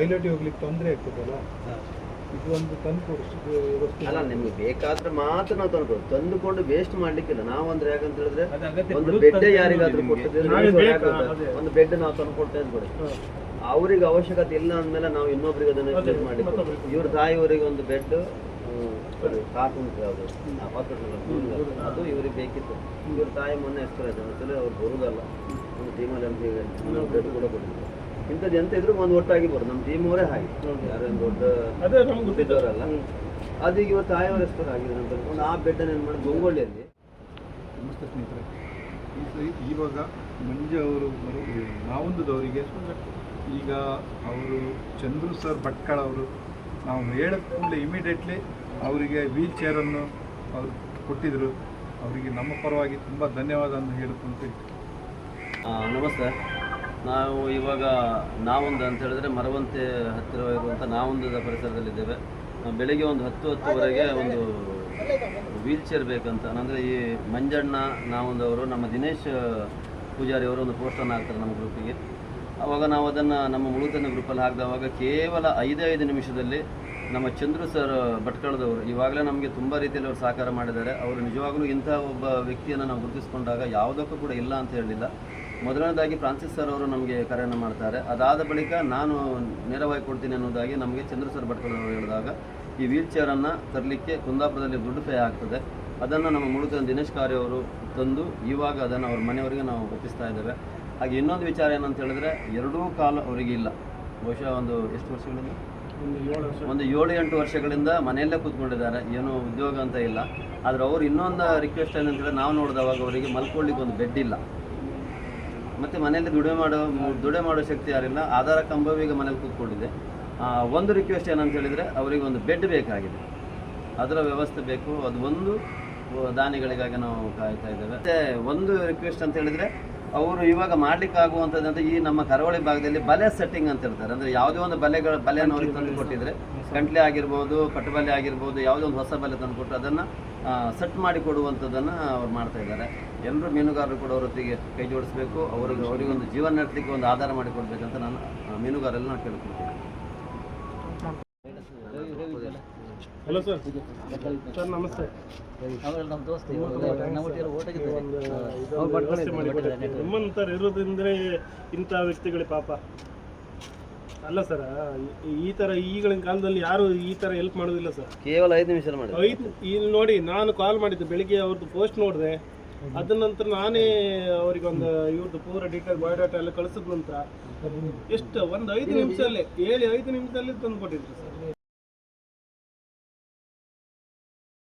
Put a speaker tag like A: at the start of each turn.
A: Toilet ಹೋಗ್ಲಿಕ್ಕೆ ತೊಂದರೆ ಆಗ್ತದಲ್ಲ, ಇದು ಒಂದು ತಂದು
B: ಅಲ್ಲ, ನಿಮ್ಗೆ ಬೇಕಾದ್ರೆ ಮಾತ್ರ ನಾವು ತಂದುಕೊಂಡು ವೇಸ್ಟ್ ಮಾಡ್ಲಿಕ್ಕಿಲ್ಲ. ನಾವಂದ್ರೆ ಯಾಕಂತ ಹೇಳಿದ್ರೆ ಒಂದು ಬೆಡ್ ಯಾರಿಗಾದ್ರೂ ಕೊಟ್ಟಿದ್ರೆ ಒಂದು ಬೆಡ್ ನಾವು ತಂದು ಕೊಡ್ತೇವೆ ಕೊಡಿ, ಅವ್ರಿಗೆ ಅವಶ್ಯಕತೆ ಇಲ್ಲ ಅಂದ್ಮೇಲೆ ನಾವು ಇನ್ನೊಬ್ರಿಗೆ ಅದನ್ನ ಯೂಸ್ ಮಾಡ್ಲಿಕ್ಕೆ. ಇವ್ರ ತಾಯಿಯವರಿಗೆ ಒಂದು ಬೆಡ್ ಕಾಕು ಉಂಟು ಯಾವುದು ಹಾಸ್ಪಿಟಲ್, ಅದು ಇವ್ರಿಗೆ ಬೇಕಿತ್ತು. ಇವ್ರ ತಾಯಿ ಮೊನ್ನೆ ಎಕ್ಸ್ಪೈರ್ ಆಯ್ತು ಅಂತೇಳಿ ಅವ್ರು ಬರುವುದಲ್ಲ, ಒಂದು ಟೀಮಲ್ಲಿ ಅಂತ ಬೆಡ್ ಕೂಡ ಕೊಟ್ಟಿದ್ರು. ಇಂಥದ್ದು ಎಂತ ಇದ್ರು ಒಂದು ಒಟ್ಟಾಗಿ ಬರೋದು, ನಮ್ಮ ಟೀಮ್ ಅವರೇ ಹಾಗೆ, ಯಾರೇನು ದೊಡ್ಡ ಗೊತ್ತಿದ್ದವರಲ್ಲ. ಅದೀಗ ಇವ್ರ ತಾಯಿಯವ್ರ ಎಕ್ಸ್ಪೈರ್ ಆಗಿದೆ ಅಂತ ಒಂದು ಆ ಬೆಡ್ಡನ್ನು ಏನು ಮಾಡಿ ಗೊಂಗೊಳ್ಳಿಯಲ್ಲಿ.
A: ನಮಸ್ತೆ ಸ್ನೇಹಿತರೆ, ಇವಾಗ ಮಂಜು ಅವರು ನಾವೊಂದದವರಿಗೆ ಈಗ ಅವರು ಚಂದ್ರು ಸರ್ ಭಟ್ಕಳ ಅವರು ನಾವು ಹೇಳಿದ ಕೂಡಲೇ ಇಮಿಡಿಯೇಟ್ಲಿ ಅವರಿಗೆ ವೀಲ್ ಚೇರನ್ನು ಅವರು ಕೊಟ್ಟಿದ್ದರು. ಅವರಿಗೆ ನಮ್ಮ ಪರವಾಗಿ ತುಂಬ ಧನ್ಯವಾದ ಅಂತ ಹೇಳಿಕೊಳ್ತೀವಿ.
B: ನಮಸ್ತೆ. ನಾವು ಇವಾಗ ನಾವೊಂದು ಅಂತ ಹೇಳಿದ್ರೆ ಮರವಂತೆ ಹತ್ತಿರ ಇರುವಂಥ ನಾವೊಂದದ ಪರಿಸರದಲ್ಲಿದ್ದೇವೆ. ಬೆಳಿಗ್ಗೆ ಒಂದು 10-10ವರೆಗೆ ಒಂದು ವೀಲ್ ಚೇರ್ ಬೇಕಂತ, ಅಂದರೆ ಈ ಮಂಜಣ್ಣ ನಾವೊಂದವರು ನಮ್ಮ ದಿನೇಶ್ ಪೂಜಾರಿ ಅವರು ಒಂದು ಪೋಸ್ಟನ್ನು ಹಾಕ್ತಾರೆ ನಮ್ಮ ಗ್ರೂಪಿಗೆ. ಆವಾಗ ನಾವು ಅದನ್ನು ನಮ್ಮ ಮುಳುತನ ಗ್ರೂಪಲ್ಲಿ ಹಾಕಿದವಾಗ ಕೇವಲ 5 ನಿಮಿಷದಲ್ಲಿ ನಮ್ಮ ಚಂದ್ರು ಸರ್ ಭಟ್ಕಳದವರು ಇವಾಗಲೇ ನಮಗೆ ತುಂಬ ರೀತಿಯಲ್ಲಿ ಅವರು ಸಹಕಾರ ಮಾಡಿದ್ದಾರೆ. ಅವರು ನಿಜವಾಗಲೂ ಇಂಥ ಒಬ್ಬ ವ್ಯಕ್ತಿಯನ್ನು ನಾವು ಗುರುತಿಸ್ಕೊಂಡಾಗ ಯಾವುದಕ್ಕೂ ಕೂಡ ಇಲ್ಲ ಅಂತ ಹೇಳಲಿಲ್ಲ. ಮೊದಲನೇದಾಗಿ ಫ್ರಾನ್ಸಿಸ್ ಸರ್ ಅವರು ನಮಗೆ ಕರೆಯನ್ನು ಮಾಡ್ತಾರೆ. ಅದಾದ ಬಳಿಕ ನಾನು ನೇರವಾಗಿ ಕೊಡ್ತೀನಿ ಅನ್ನೋದಾಗಿ ನಮಗೆ ಚಂದ್ರು ಸರ್ ಭಟ್ಕಳದವರು ಹೇಳಿದಾಗ ಈ ವೀಲ್ ಚೇರನ್ನು ತರಲಿಕ್ಕೆ ಕುಂದಾಪುರದಲ್ಲಿ ದುಡ್ಡು ಪೇ ಆಗ್ತದೆ. ಅದನ್ನು ನಮ್ಮ ಮುಳುತನ ದಿನೇಶ್ ಕಾರ್ಯ ಅವರು ತಂದು ಇವಾಗ ಅದನ್ನು ಅವ್ರ ಮನೆಯವರಿಗೆ ನಾವು ಒಪ್ಪಿಸ್ತಾ ಇದ್ದೇವೆ. ಹಾಗೆ ಇನ್ನೊಂದು ವಿಚಾರ ಏನಂತ ಹೇಳಿದ್ರೆ, 2 ಕಾಲು ಅವರಿಗೆ ಇಲ್ಲ. ಬಹುಶಃ ಒಂದು ಎಷ್ಟು ವರ್ಷಗಳಿಂದ ಒಂದು 7-8 ವರ್ಷಗಳಿಂದ ಮನೆಯಲ್ಲೇ ಕೂತ್ಕೊಂಡಿದ್ದಾರೆ, ಏನೂ ಉದ್ಯೋಗ ಅಂತ ಇಲ್ಲ. ಆದರೆ ಅವರು ಇನ್ನೊಂದು ರಿಕ್ವೆಸ್ಟ್ ಏನಂತೇಳಿ ನಾವು ನೋಡಿದವಾಗ ಅವರಿಗೆ ಮಲ್ಕೊಳ್ಳಿಕ್ಕೆ ಒಂದು ಬೆಡ್ ಇಲ್ಲ, ಮತ್ತು ಮನೆಯಲ್ಲಿ ದುಡೆ ಮಾಡೋ ಶಕ್ತಿ ಯಾರಿಲ್ಲ. ಆಧಾರ ಕಂಬವೀಗ ಮನೇಲಿ ಕೂತ್ಕೊಂಡಿದೆ. ಒಂದು ರಿಕ್ವೆಸ್ಟ್ ಏನಂತ ಹೇಳಿದರೆ ಅವರಿಗೆ ಒಂದು ಬೆಡ್ ಬೇಕಾಗಿದೆ, ಅದರ ವ್ಯವಸ್ಥೆ ಬೇಕು. ಅದು ಒಂದು ದಾನಿಗಳಿಗಾಗಿ ನಾವು ಕಾಯ್ತಾ ಇದ್ದೇವೆ. ಮತ್ತು ಒಂದು ರಿಕ್ವೆಸ್ಟ್ ಅಂತ ಹೇಳಿದರೆ, ಅವರು ಇವಾಗ ಮಾಡ್ಲಿಕ್ಕೆ ಆಗುವಂಥದ್ದು ಈ ನಮ್ಮ ಕರಾವಳಿ ಭಾಗದಲ್ಲಿ ಬಲೆ ಸೆಟ್ಟಿಂಗ್ ಅಂತ ಹೇಳ್ತಾರೆ. ಅಂದರೆ ಯಾವುದೇ ಒಂದು ಬಲೆಯನ್ನು ಅವ್ರಿಗೆ ತಂದು ಕೊಟ್ಟಿದ್ರೆ, ಗಂಟ್ಲೆ ಆಗಿರ್ಬೋದು, ಪಟ್ಟಬಲೆ ಆಗಿರ್ಬೋದು, ಯಾವುದೇ ಒಂದು ಹೊಸ ಬಲೆ ತಂದು ಕೊಟ್ಟು ಅದನ್ನು ಸೆಟ್ ಮಾಡಿ ಕೊಡುವಂಥದ್ದನ್ನು ಅವ್ರು ಮಾಡ್ತಾ ಇದ್ದಾರೆ. ಎಲ್ಲರೂ ಮೀನುಗಾರರು ಕೂಡ ಅವ್ರ ಹೊತ್ತಿಗೆ ಕೈ ಜೋಡಿಸಬೇಕು, ಅವರಿಗೊಂದು ಜೀವನ ನಡೆಸಲಿಕ್ಕೆ ಒಂದು ಆಧಾರ ಮಾಡಿ ಕೊಡಬೇಕಂತ ನಾನು ಮೀನುಗಾರರಲ್ಲಿ ನಾನು ಕೇಳ್ಕೊಳ್ತೀನಿ.
C: Hello sir. ಸರ್ ನಮಸ್ತೆ. ನಿಮ್ಮಂತರ ಇರೋದಂದ್ರೆ ಇಂಥ ವ್ಯಕ್ತಿಗಳು ಪಾಪ ಅಲ್ಲ ಸರ್. ಈ ತರ ಈಗಿನ ಕಾಲದಲ್ಲಿ ಯಾರು ಈ ತರ ಹೆಲ್ಪ್ ಮಾಡೋದಿಲ್ಲ ಸರ್.
B: ಕೇವಲ 5 ನಿಮಿಷ
C: ಇಲ್ಲಿ ನೋಡಿ, ನಾನು ಕಾಲ್ ಮಾಡಿದ್ದೆ ಬೆಳಿಗ್ಗೆ, ಅವ್ರದ್ದು ಪೋಸ್ಟ್ ನೋಡಿದೆ. ಅದ ನಂತರ ನಾನೇ ಅವರಿಗೆ ಒಂದು ಇವ್ರದ್ದು ಪೂರ ಡೀಟೇಲ್ ಬಯೋಡಾಟಾ ಎಲ್ಲ ಕಳಿಸಿದ ನಂತರ ಎಷ್ಟು ಒಂದು 5 ನಿಮಿಷದಲ್ಲಿ 5 ನಿಮಿಷದಲ್ಲಿ ತಂದು ಕೊಟ್ಟಿದ್ರು ಸರ್.